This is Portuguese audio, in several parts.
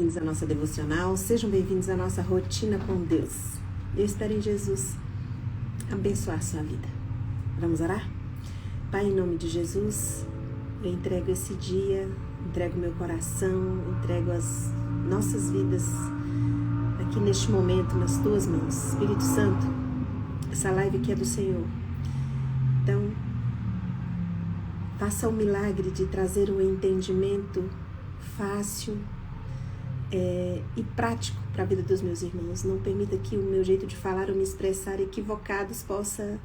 Bem-vindos à nossa devocional, sejam bem-vindos à nossa rotina com Deus. Eu espero em Jesus abençoar sua vida. Vamos orar? Pai, em nome de Jesus, eu entrego esse dia, entrego meu coração, entrego as nossas vidas aqui neste momento nas tuas mãos. Espírito Santo, essa live aqui é do Senhor. Então, faça o milagre de trazer um entendimento fácil e prático para a vida dos meus irmãos. Não permita que o meu jeito de falar ou me expressar equivocados possa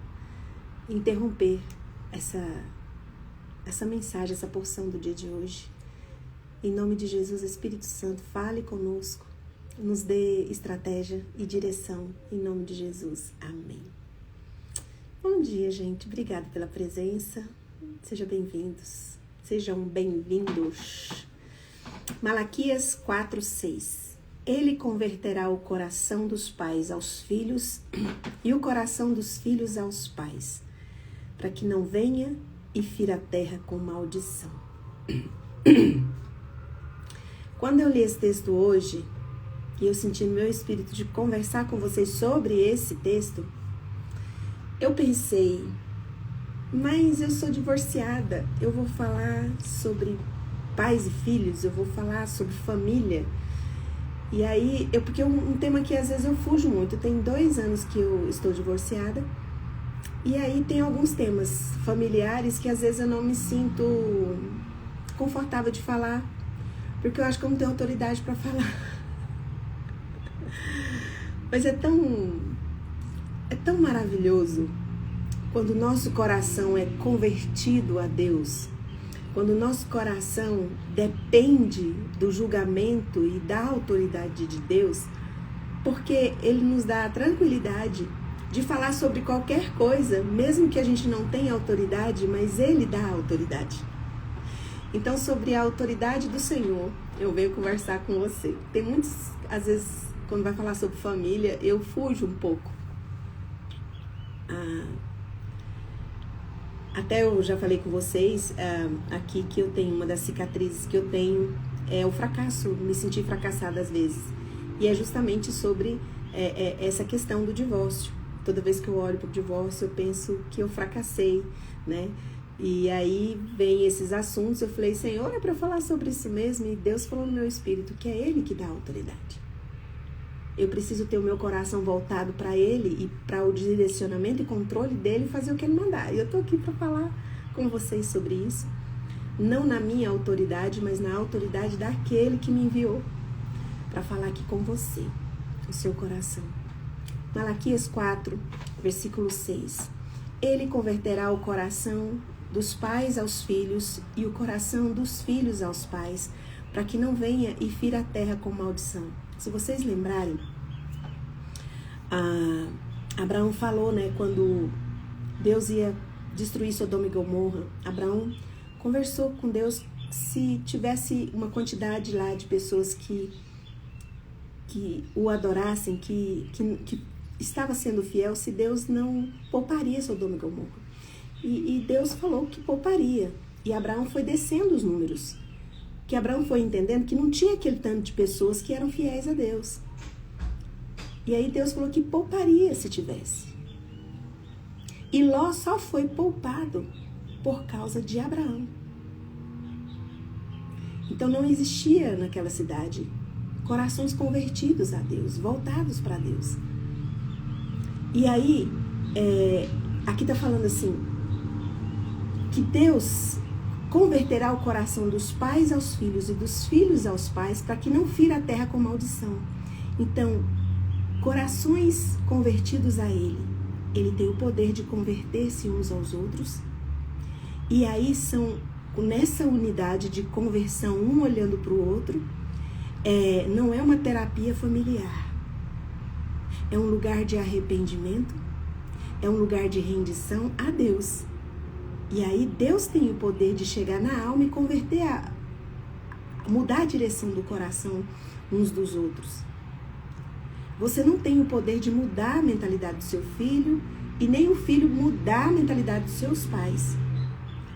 interromper essa mensagem, essa porção do dia de hoje. Em nome de Jesus, Espírito Santo, fale conosco, nos dê estratégia e direção, em nome de Jesus. Amém. Bom dia, gente. Obrigada pela presença. Sejam bem-vindos. Sejam bem-vindos. Malaquias 4:6. Ele converterá o coração dos pais aos filhos e o coração dos filhos aos pais, para que não venha e fira a terra com maldição. Quando eu li esse texto hoje, e eu senti no meu espírito de conversar com vocês sobre esse texto, eu pensei, mas eu sou divorciada, eu vou falar sobre pais e filhos, eu vou falar sobre família. E aí, porque é um tema que às vezes eu fujo muito. Tem 2 anos que eu estou divorciada. E aí tem alguns temas familiares que às vezes eu não me sinto confortável de falar, porque eu acho que eu não tenho autoridade para falar. Mas é tão maravilhoso quando o nosso coração é convertido a Deus. Quando o nosso coração depende do julgamento e da autoridade de Deus, porque Ele nos dá a tranquilidade de falar sobre qualquer coisa, mesmo que a gente não tenha autoridade, mas Ele dá a autoridade. Então, sobre a autoridade do Senhor, eu venho conversar com você. Tem muitos, às vezes, quando vai falar sobre família, eu fujo um pouco. Até eu já falei com vocês aqui que eu tenho, uma das cicatrizes que eu tenho é o fracasso, me sentir fracassada às vezes. E é justamente sobre essa questão do divórcio. Toda vez que eu olho para o divórcio, eu penso que eu fracassei, né? E aí vem esses assuntos, eu falei, Senhor, é para eu falar sobre isso mesmo? E Deus falou no meu espírito que é Ele que dá autoridade. Eu preciso ter o meu coração voltado para Ele e para o direcionamento e controle dEle e fazer o que Ele mandar. E eu estou aqui para falar com vocês sobre isso. Não na minha autoridade, mas na autoridade daquele que me enviou para falar aqui com você, o seu coração. Malaquias 4, versículo 6. Ele converterá o coração dos pais aos filhos e o coração dos filhos aos pais, para que não venha e fira a terra com maldição. Se vocês lembrarem, Abraão falou, né, quando Deus ia destruir Sodoma e Gomorra, Abraão conversou com Deus se tivesse uma quantidade lá de pessoas que o adorassem, que estava sendo fiel, se Deus não pouparia Sodoma e Gomorra. E Deus falou que pouparia. E Abraão foi descendo os números. Que Abraão foi entendendo que não tinha aquele tanto de pessoas que eram fiéis a Deus. E aí Deus falou que pouparia se tivesse. E Ló só foi poupado por causa de Abraão. Então não existia naquela cidade corações convertidos a Deus, voltados para Deus. E aí, aqui está falando assim, que Deus converterá o coração dos pais aos filhos e dos filhos aos pais, para que não fira a terra com maldição. Então, corações convertidos a Ele tem o poder de converter-se uns aos outros. E aí são, nessa unidade de conversão, um olhando para o outro, não é uma terapia familiar. É um lugar de arrependimento, é um lugar de rendição a Deus. E aí Deus tem o poder de chegar na alma e converter, mudar a direção do coração uns dos outros. Você não tem o poder de mudar a mentalidade do seu filho e nem o filho mudar a mentalidade dos seus pais.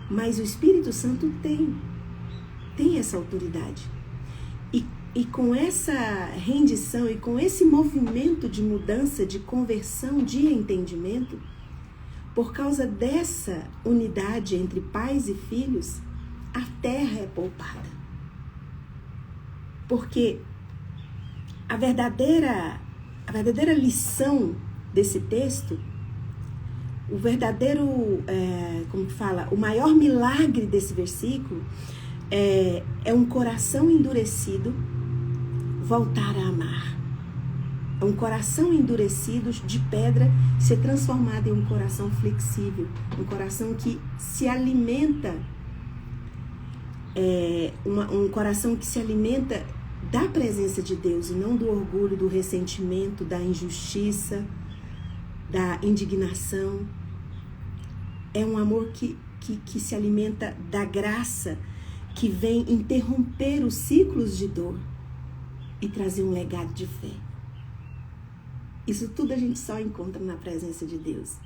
Mas o Espírito Santo tem essa autoridade. E E com essa rendição e com esse movimento de mudança, de conversão, de entendimento, por causa dessa unidade entre pais e filhos, a terra é poupada. Porque a verdadeira lição desse texto, o verdadeiro, o maior milagre desse versículo é um coração endurecido voltar a amar. É um coração endurecido de pedra ser transformado em um coração flexível, um coração que se alimenta, um coração que se alimenta da presença de Deus e não do orgulho, do ressentimento, da injustiça, da indignação. É um amor que se alimenta da graça, que vem interromper os ciclos de dor e trazer um legado de fé. Isso tudo a gente só encontra na presença de Deus.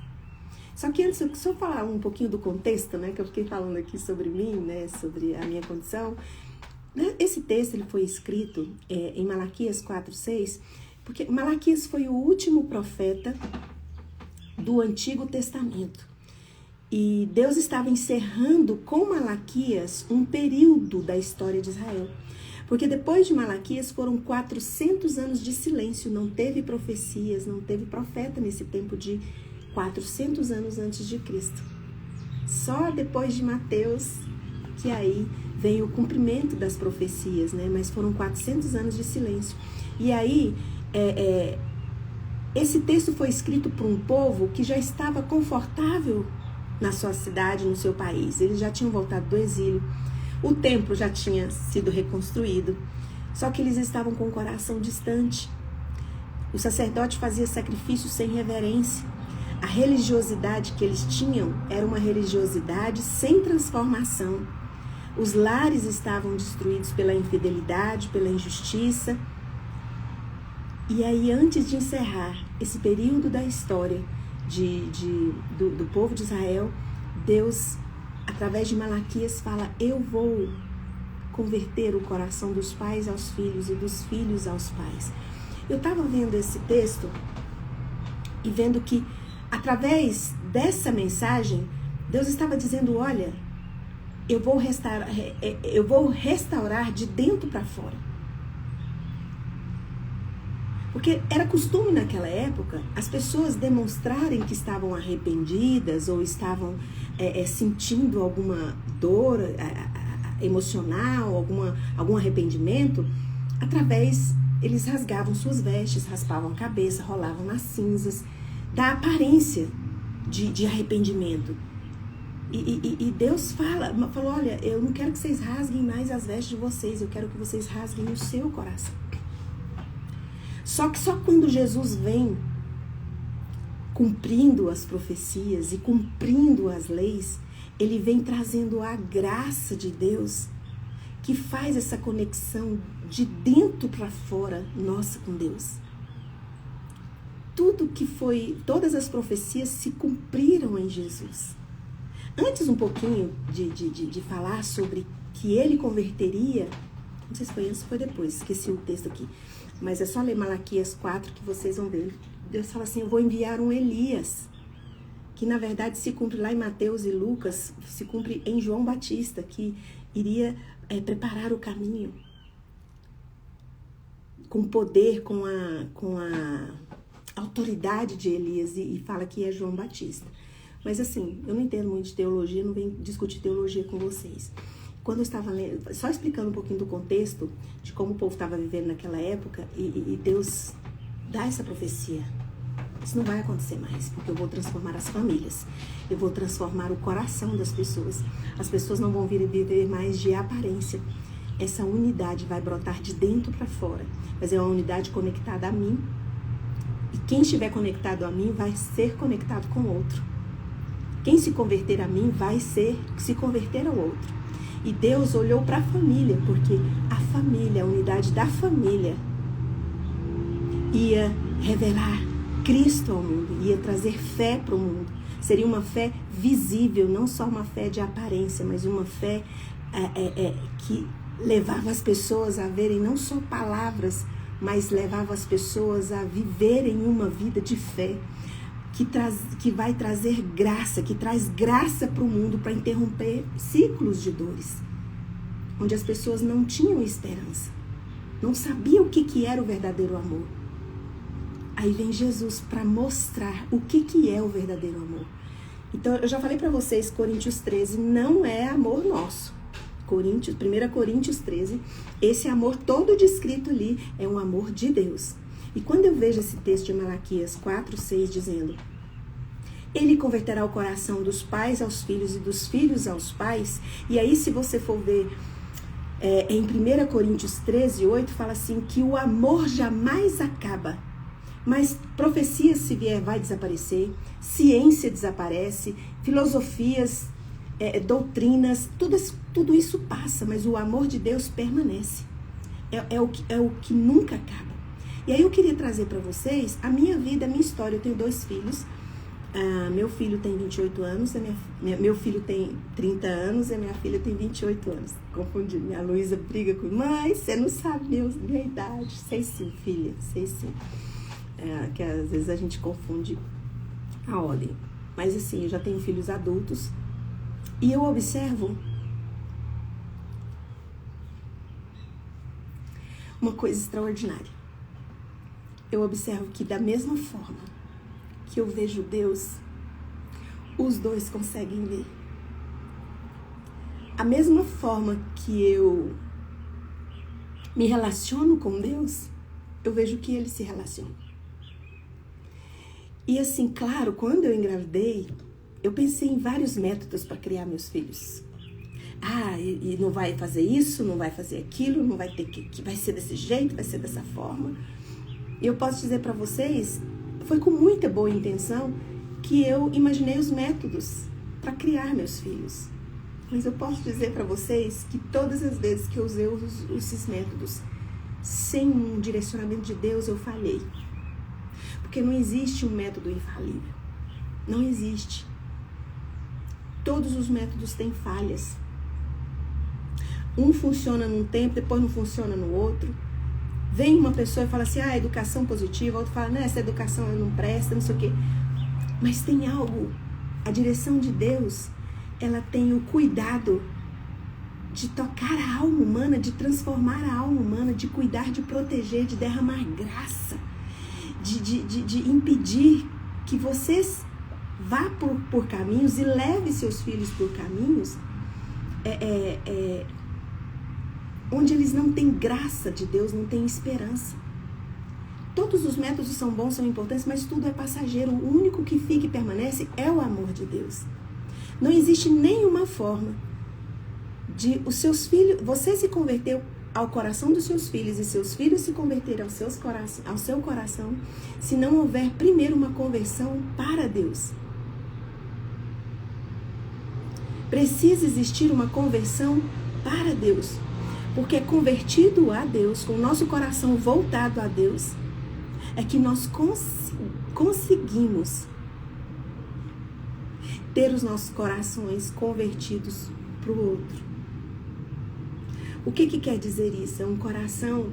Só que antes, eu só falar um pouquinho do contexto, né, que eu fiquei falando aqui sobre mim, né, sobre a minha condição. Esse texto ele foi escrito em Malaquias 4:6, porque Malaquias foi o último profeta do Antigo Testamento. E Deus estava encerrando com Malaquias um período da história de Israel. Porque depois de Malaquias foram 400 anos de silêncio, não teve profecias, não teve profeta nesse tempo de 400 anos antes de Cristo. Só depois de Mateus que aí vem o cumprimento das profecias, né? Mas foram 400 anos de silêncio. E aí, esse texto foi escrito por um povo que já estava confortável na sua cidade, no seu país. Eles já tinham voltado do exílio. O templo já tinha sido reconstruído, só que eles estavam com o coração distante. O sacerdote fazia sacrifícios sem reverência. A religiosidade que eles tinham era uma religiosidade sem transformação. Os lares estavam destruídos pela infidelidade, pela injustiça. E aí, antes de encerrar esse período da história do povo de Israel, Deus, através de Malaquias, fala: eu vou converter o coração dos pais aos filhos e dos filhos aos pais. Eu estava vendo esse texto e vendo que, através dessa mensagem, Deus estava dizendo: olha, eu vou restaurar de dentro para fora. Porque era costume naquela época as pessoas demonstrarem que estavam arrependidas ou estavam sentindo alguma dor emocional, algum arrependimento, eles rasgavam suas vestes, raspavam a cabeça, rolavam nas cinzas, da aparência de arrependimento. E Deus falou: olha, eu não quero que vocês rasguem mais as vestes de vocês, eu quero que vocês rasguem o seu coração. Só que só quando Jesus vem cumprindo as profecias e cumprindo as leis, ele vem trazendo a graça de Deus, que faz essa conexão de dentro para fora nossa com Deus. Todas as profecias se cumpriram em Jesus. Antes um pouquinho de falar sobre que ele converteria, não sei se foi antes ou foi depois, esqueci o texto aqui, mas é só ler Malaquias 4 que vocês vão ver. Deus fala assim: eu vou enviar um Elias, que na verdade se cumpre lá em Mateus e Lucas, se cumpre em João Batista, que iria preparar o caminho com poder, com a autoridade de Elias, e fala que é João Batista. Mas assim, eu não entendo muito de teologia, não venho discutir teologia com vocês. Quando eu estava lendo, só explicando um pouquinho do contexto, de como o povo estava vivendo naquela época, e Deus dá essa profecia: isso não vai acontecer mais, porque eu vou transformar as famílias, eu vou transformar o coração das pessoas. As pessoas não vão vir viver mais de aparência. Essa unidade vai brotar de dentro para fora, mas é uma unidade conectada a mim, e quem estiver conectado a mim vai ser conectado com o outro. Quem se converter a mim vai se converter ao outro. E Deus olhou para a família, porque a família, a unidade da família, ia revelar Cristo ao mundo, ia trazer fé para o mundo. Seria uma fé visível, não só uma fé de aparência, mas uma fé que levava as pessoas a verem não só palavras, mas levava as pessoas a viverem uma vida de fé, que vai trazer graça, que traz graça para o mundo, para interromper ciclos de dores, onde as pessoas não tinham esperança, não sabiam o que era o verdadeiro amor. Aí vem Jesus para mostrar o que é o verdadeiro amor. Então, eu já falei para vocês, Coríntios 13 não é amor nosso. 1 Coríntios 13, esse amor todo descrito ali é um amor de Deus. E quando eu vejo esse texto de Malaquias 4:6 dizendo: Ele converterá o coração dos pais aos filhos e dos filhos aos pais. E aí, se você for ver em 1 Coríntios 13:8, fala assim que o amor jamais acaba. Mas profecia, se vier, vai desaparecer, ciência desaparece, filosofias, doutrinas, tudo isso passa, mas o amor de Deus permanece. É o que nunca acaba. E aí eu queria trazer para vocês a minha vida, a minha história. Eu tenho 2 filhos. Meu filho tem 28 anos, meu filho tem 30 anos e a minha filha tem 28 anos. Confundi. Minha Luísa briga comigo. Mãe, você não sabe minha idade. Sei sim, filha, sei sim. Que às vezes a gente confunde a ordem. Mas assim, eu já tenho filhos adultos e eu observo uma coisa extraordinária. Eu observo que da mesma forma que eu vejo Deus, os dois conseguem ver. A mesma forma que eu me relaciono com Deus, eu vejo que Ele se relaciona. E assim, claro, quando eu engravidei, eu pensei em vários métodos para criar meus filhos. E não vai fazer isso, não vai fazer aquilo, não vai ter que vai ser desse jeito, vai ser dessa forma. E eu posso dizer para vocês, foi com muita boa intenção que eu imaginei os métodos para criar meus filhos. Mas eu posso dizer para vocês que todas as vezes que eu usei esses métodos sem um direcionamento de Deus, eu falhei. Porque não existe um método infalível. Não existe. Todos os métodos têm falhas. Um funciona num tempo, depois não funciona no outro. Vem uma pessoa e fala assim, educação positiva. Outro fala, essa educação não presta, não sei o quê. Mas tem algo, a direção de Deus, ela tem o cuidado de tocar a alma humana, de transformar a alma humana, de cuidar, de proteger, de derramar graça. De impedir que vocês vá por caminhos e leve seus filhos por caminhos onde eles não têm graça de Deus, não têm esperança. Todos os métodos são bons, são importantes, mas tudo é passageiro. O único que fica e permanece é o amor de Deus. Não existe nenhuma forma de os seus filhos, você se converter ao coração dos seus filhos e seus filhos se converterem ao seu coração, se não houver primeiro uma conversão para Deus. Precisa existir uma conversão para Deus, porque convertido a Deus, com o nosso coração voltado a Deus, é que nós conseguimos ter os nossos corações convertidos para o outro. O que quer dizer isso? É um coração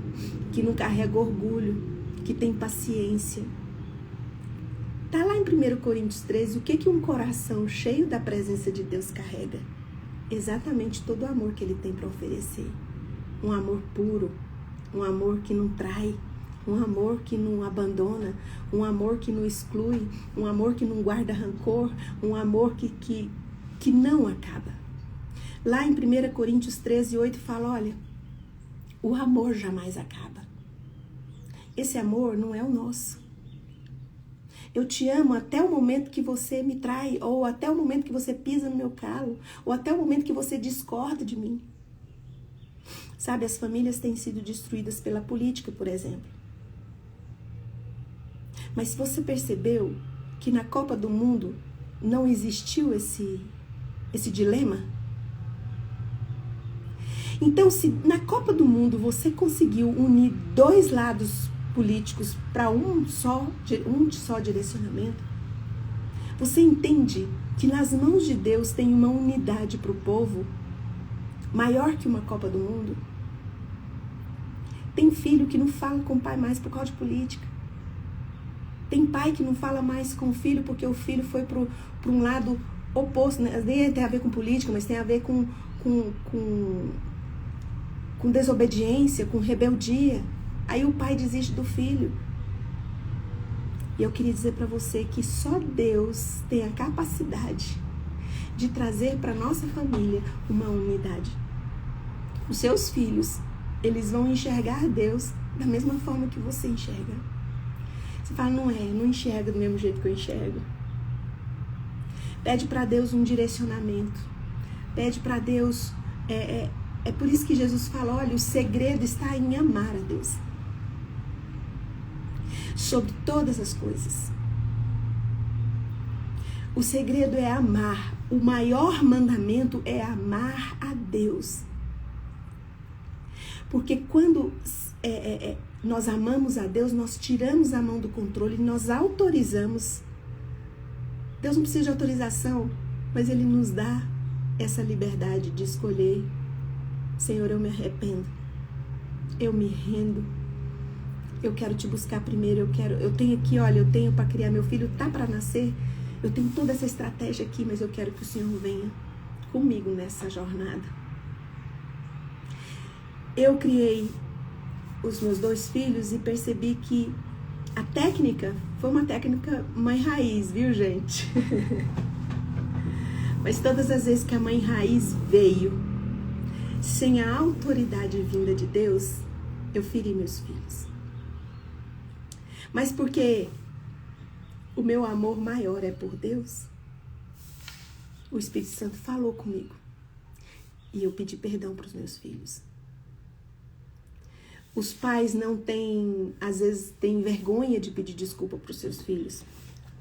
que não carrega orgulho, que tem paciência. Está lá em 1 Coríntios 13, o que um coração cheio da presença de Deus carrega? Exatamente todo o amor que ele tem para oferecer. Um amor puro, um amor que não trai, um amor que não abandona, um amor que não exclui, um amor que não guarda rancor, um amor que não acaba. Lá em 1 Coríntios 13, 8 fala, olha, o amor jamais acaba. Esse amor não é o nosso. Eu te amo até o momento que você me trai, ou até o momento que você pisa no meu calo, ou até o momento que você discorda de mim. Sabe, as famílias têm sido destruídas pela política, por exemplo. Mas se você percebeu que na Copa do Mundo não existiu esse dilema? Então, se na Copa do Mundo você conseguiu unir dois lados políticos para um só direcionamento, você entende que nas mãos de Deus tem uma unidade para o povo maior que uma Copa do Mundo? Tem filho que não fala com o pai mais por causa de política. Tem pai que não fala mais com o filho porque o filho foi para um lado oposto, né? Nem tem a ver com política, mas tem a ver com desobediência, com rebeldia. Aí o pai desiste do filho. E eu queria dizer para você que só Deus tem a capacidade de trazer para nossa família uma unidade. Os seus filhos, eles vão enxergar Deus da mesma forma que você enxerga. Você fala, não enxerga do mesmo jeito que eu enxergo. Pede para Deus um direcionamento. Pede para Deus... É por isso que Jesus fala, olha, o segredo está em amar a Deus. Sobre todas as coisas. O segredo é amar. O maior mandamento é amar a Deus. Porque quando nós amamos a Deus, nós tiramos a mão do controle, nós autorizamos. Deus não precisa de autorização, mas Ele nos dá essa liberdade de escolher. Senhor, eu me arrependo. Eu me rendo. Eu quero te buscar primeiro. Eu tenho aqui, olha, eu tenho para criar meu filho, tá para nascer. Eu tenho toda essa estratégia aqui, mas eu quero que o Senhor venha comigo nessa jornada. Eu criei os meus 2 filhos e percebi que a técnica foi uma técnica mãe raiz, viu, gente? Mas todas as vezes que a mãe raiz veio, sem a autoridade vinda de Deus, eu feri meus filhos. Mas porque o meu amor maior é por Deus, o Espírito Santo falou comigo. E eu pedi perdão para os meus filhos. Os pais não têm, às vezes, têm vergonha de pedir desculpa para os seus filhos.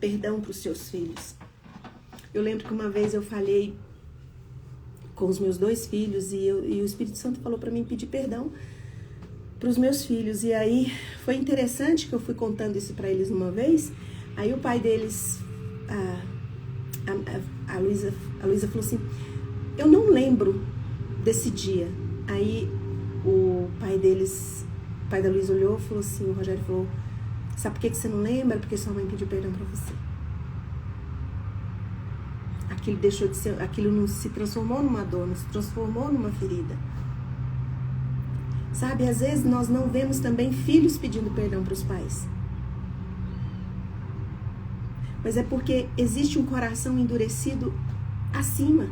Perdão para os seus filhos. Eu lembro que uma vez eu falei com os meus 2 filhos e o Espírito Santo falou para mim pedir perdão para os meus filhos. E aí foi interessante que eu fui contando isso para eles uma vez. Aí o pai deles, a Luísa falou assim, eu não lembro desse dia. Aí o pai deles, o pai da Luísa olhou e falou assim, o Rogério falou, sabe por que você não lembra? Porque sua mãe pediu perdão para você. Aquilo deixou de ser, aquilo não se transformou numa dor, não se transformou numa ferida. Sabe, às vezes nós não vemos também filhos pedindo perdão para os pais. Mas é porque existe um coração endurecido acima.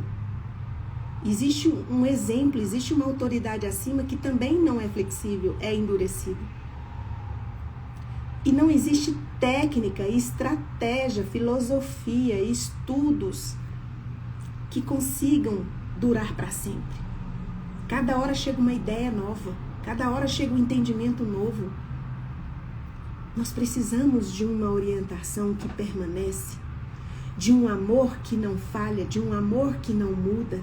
Existe um exemplo, existe uma autoridade acima que também não é flexível, é endurecido. E não existe técnica, estratégia, filosofia, estudos que consigam durar para sempre. Cada hora chega uma ideia nova, cada hora chega um entendimento novo. Nós precisamos de uma orientação que permanece, de um amor que não falha, de um amor que não muda.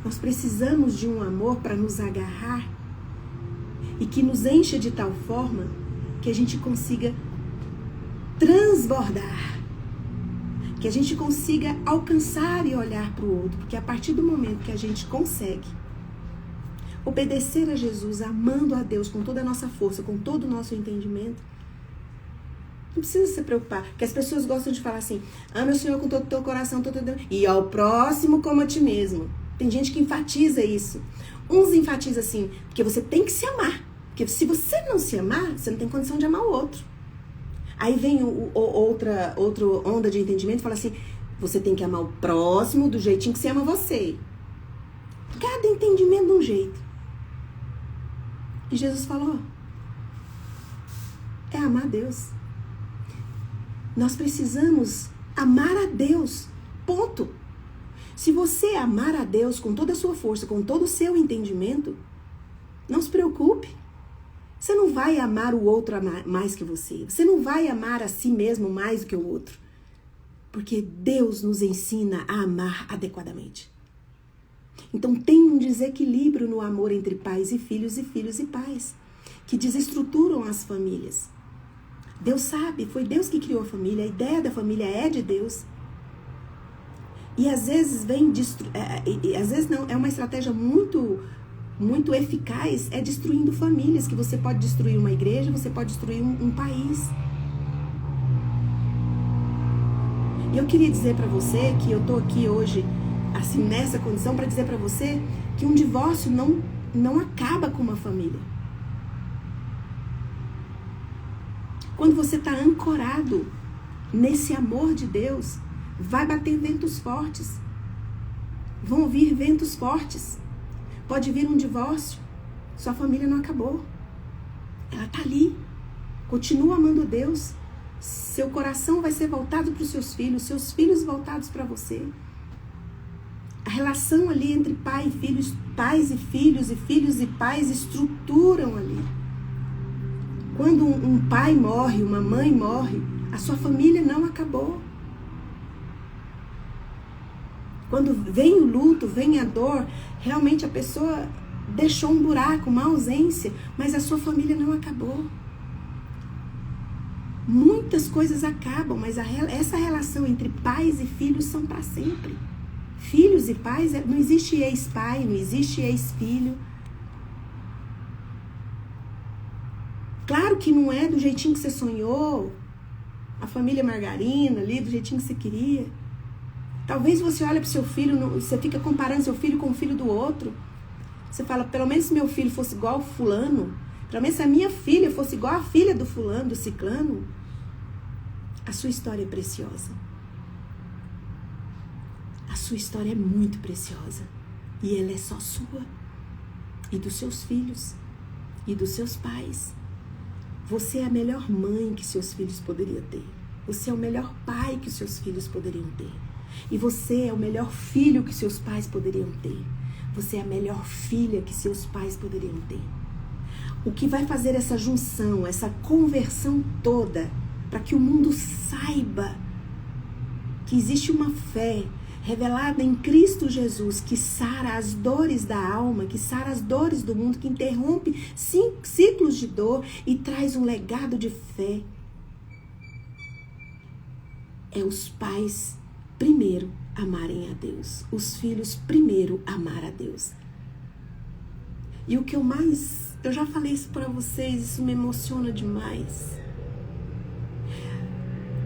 Nós precisamos de um amor para nos agarrar e que nos encha de tal forma que a gente consiga transbordar, que a gente consiga alcançar e olhar para o outro, porque a partir do momento que a gente consegue obedecer a Jesus, amando a Deus com toda a nossa força, com todo o nosso entendimento, não precisa se preocupar, porque as pessoas gostam de falar assim, ama o Senhor com todo o teu coração, e ao próximo como a ti mesmo. Tem gente que enfatiza isso. Uns enfatizam assim, porque você tem que se amar, porque se você não se amar, você não tem condição de amar o outro. Aí vem outra onda de entendimento e fala assim, você tem que amar o próximo do jeitinho que você ama você. Cada entendimento de um jeito. E Jesus falou, é amar a Deus. Nós precisamos amar a Deus, ponto. Se você amar a Deus com toda a sua força, com todo o seu entendimento, não se preocupe. Você não vai amar o outro mais que você. Você não vai amar a si mesmo mais do que o outro. Porque Deus nos ensina a amar adequadamente. Então tem um desequilíbrio no amor entre pais e filhos e pais, que desestruturam as famílias. Deus sabe, foi Deus que criou a família, a ideia da família é de Deus. E às vezes às vezes não, é uma estratégia muito muito eficaz é destruindo famílias, que você pode destruir uma igreja, você pode destruir um país. E eu queria dizer para você que eu tô aqui hoje, assim, nessa condição, para dizer para você que um divórcio não acaba com uma família. Quando você está ancorado nesse amor de Deus, vai bater ventos fortes. Vão vir ventos fortes. Pode vir um divórcio. Sua família não acabou. Ela está ali. Continua amando Deus. Seu coração vai ser voltado para os seus filhos voltados para você. A relação ali entre pai e filhos, pais e filhos e pais estruturam ali. Quando um pai morre, uma mãe morre, a sua família não acabou. Quando vem o luto, vem a dor, realmente a pessoa deixou um buraco, uma ausência, mas a sua família não acabou. Muitas coisas acabam, mas essa relação entre pais e filhos são para sempre. Filhos e pais, não existe ex-pai, não existe ex-filho. Claro que não é do jeitinho que você sonhou, a família margarina ali, do jeitinho que você queria. Talvez você olhe para o seu filho, você fica comparando seu filho com o filho do outro. Você fala, pelo menos se meu filho fosse igual ao fulano, pelo menos se a minha filha fosse igual à filha do fulano, do ciclano. A sua história é preciosa. A sua história é muito preciosa. E ela é só sua. E dos seus filhos. E dos seus pais. Você é a melhor mãe que seus filhos poderiam ter. Você é o melhor pai que seus filhos poderiam ter. E você é o melhor filho que seus pais poderiam ter. Você é a melhor filha que seus pais poderiam ter. O que vai fazer essa junção, essa conversão toda, para que o mundo saiba que existe uma fé revelada em Cristo Jesus, que sara as dores da alma, que sara as dores do mundo, que interrompe ciclos de dor e traz um legado de fé. É os pais primeiro amarem a Deus, os filhos primeiro amar a Deus. E o que eu já falei isso para vocês, isso me emociona demais.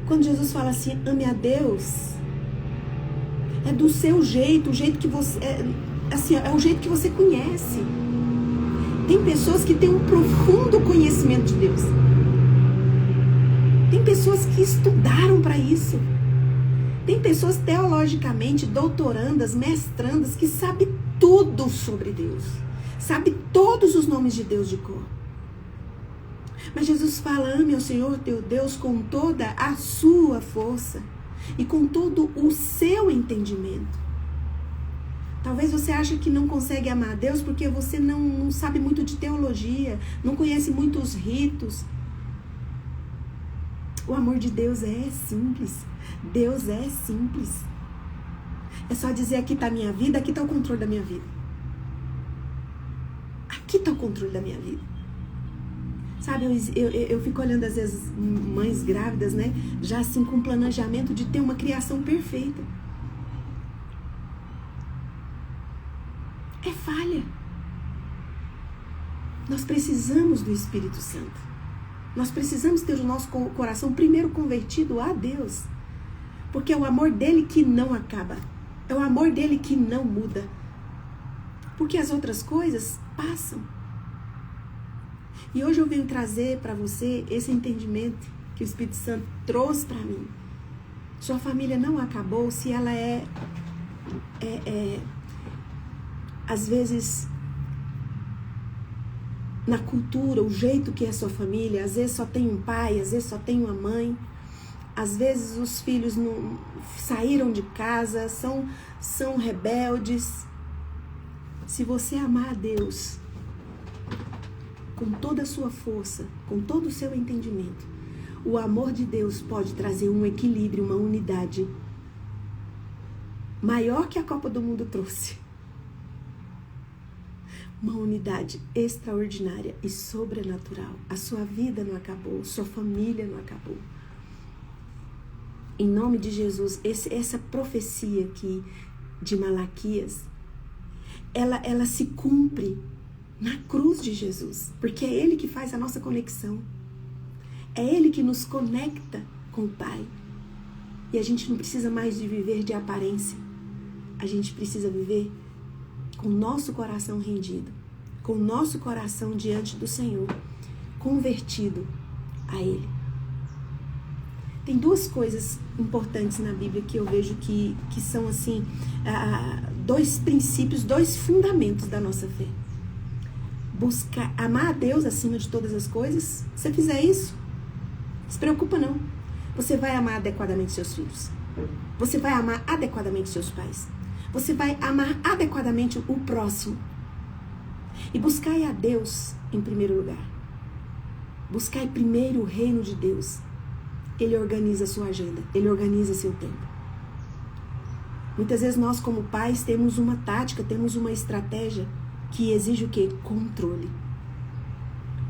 Quando Jesus fala assim, ame a Deus, é do seu jeito, o jeito que você, é o jeito que você conhece. Tem pessoas que têm um profundo conhecimento de Deus. Tem pessoas que estudaram para isso. Tem pessoas teologicamente doutorandas, mestrandas, que sabem tudo sobre Deus. Sabe todos os nomes de Deus de cor. Mas Jesus fala, ame ao Senhor teu Deus com toda a sua força e com todo o seu entendimento. Talvez você ache que não consegue amar a Deus porque você não sabe muito de teologia, não conhece muitos ritos. O amor de Deus é simples. Deus é simples. É só dizer, aqui está a minha vida, aqui está o controle da minha vida. Aqui está o controle da minha vida. Sabe, eu fico olhando às vezes mães grávidas, né? Já assim com planejamento de ter uma criação perfeita. É falha. Nós precisamos do Espírito Santo. Nós precisamos ter o nosso coração primeiro convertido a Deus. Porque é o amor dele que não acaba. É o amor dele que não muda. Porque as outras coisas passam. E hoje eu venho trazer para você esse entendimento que o Espírito Santo trouxe para mim. Sua família não acabou se ela às vezes, na cultura, o jeito que é sua família, às vezes só tem um pai, às vezes só tem uma mãe, às vezes os filhos não saíram de casa, são rebeldes. Se você amar a Deus com toda a sua força, com todo o seu entendimento, o amor de Deus pode trazer um equilíbrio, uma unidade maior que a Copa do Mundo trouxe. Uma unidade extraordinária e sobrenatural. A sua vida não acabou, sua família não acabou. Em nome de Jesus, essa profecia aqui de Malaquias, ela se cumpre na cruz de Jesus, porque é Ele que faz a nossa conexão. É Ele que nos conecta com o Pai. E a gente não precisa mais de viver de aparência. A gente precisa viver com o nosso coração rendido, com o nosso coração diante do Senhor, convertido a Ele. Tem duas coisas importantes na Bíblia que eu vejo que são assim, dois princípios, dois fundamentos da nossa fé. Buscar, amar a Deus acima de todas as coisas. Se você fizer isso, não se preocupa não. Você vai amar adequadamente seus filhos. Você vai amar adequadamente seus pais. Você vai amar adequadamente o próximo. E buscai a Deus em primeiro lugar. Buscai primeiro o reino de Deus. Ele organiza a sua agenda. Ele organiza seu tempo. Muitas vezes nós, como pais, temos uma tática, temos uma estratégia que exige o quê? Controle.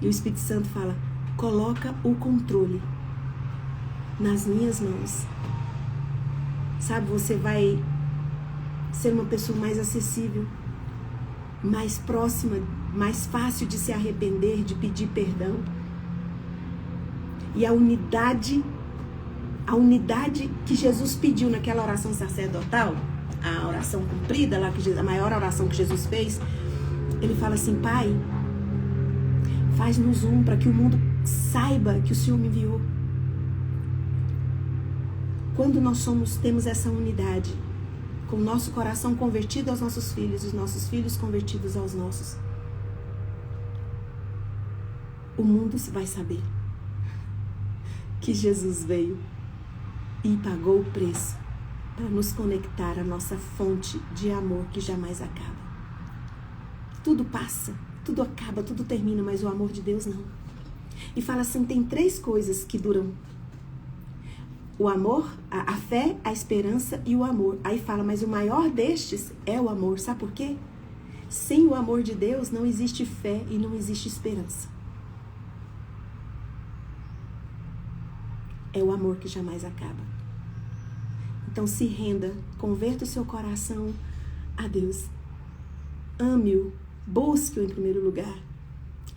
E o Espírito Santo fala, coloca o controle nas minhas mãos. Sabe, você vai ser uma pessoa mais acessível, mais próxima, mais fácil de se arrepender, de pedir perdão. E a unidade que Jesus pediu naquela oração sacerdotal, a oração cumprida, lá que a maior oração que Jesus fez, ele fala assim, Pai, faz-nos um para que o mundo saiba que o Senhor me enviou. Quando nós temos essa unidade, com o nosso coração convertido aos nossos filhos, os nossos filhos convertidos aos nossos, o mundo vai saber que Jesus veio e pagou o preço para nos conectar à nossa fonte de amor que jamais acaba. Tudo passa, tudo acaba, tudo termina, mas o amor de Deus não. E fala assim, tem 3 coisas que duram. O amor, a fé, a esperança e o amor. Aí fala, mas o maior destes é o amor. Sabe por quê? Sem o amor de Deus não existe fé e não existe esperança. É o amor que jamais acaba. Então se renda, converta o seu coração a Deus. Ame-o, busque-o em primeiro lugar.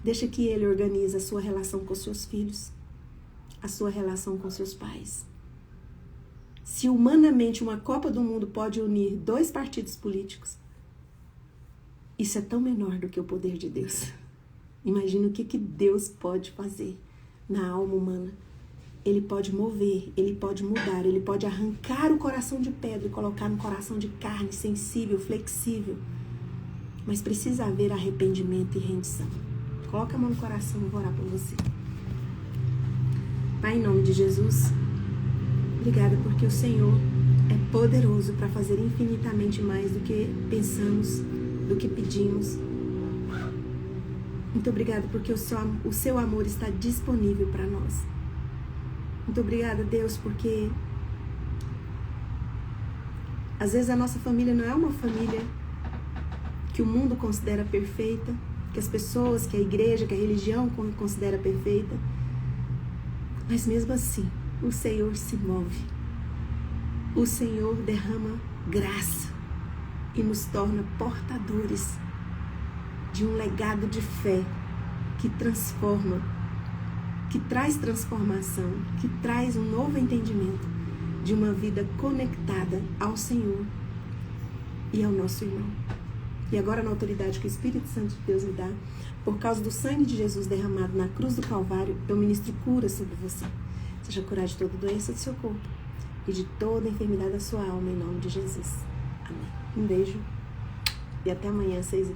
Deixa que Ele organize a sua relação com seus filhos, a sua relação com seus pais. Se humanamente uma Copa do Mundo pode unir 2 partidos políticos, isso é tão menor do que o poder de Deus. Imagina o que Deus pode fazer na alma humana. Ele pode mover, Ele pode mudar, Ele pode arrancar o coração de pedra e colocar no coração de carne, sensível, flexível. Mas precisa haver arrependimento e rendição. Coloca a mão no coração, eu vou orar por você. Pai, em nome de Jesus, obrigada porque o Senhor é poderoso para fazer infinitamente mais do que pensamos, do que pedimos. Muito obrigada porque o seu amor está disponível para nós. Muito obrigada, Deus, porque às vezes a nossa família não é uma família que o mundo considera perfeita, que as pessoas, que a igreja, que a religião considera perfeita. Mas mesmo assim, o Senhor se move. O Senhor derrama graça e nos torna portadores de um legado de fé que transforma, que traz transformação, que traz um novo entendimento de uma vida conectada ao Senhor e ao nosso irmão. E agora, na autoridade que o Espírito Santo de Deus me dá, por causa do sangue de Jesus derramado na cruz do Calvário, eu ministro cura sobre você. Seja curado de toda doença do seu corpo e de toda enfermidade da sua alma, em nome de Jesus. Amém. Um beijo e até amanhã, às 6h30.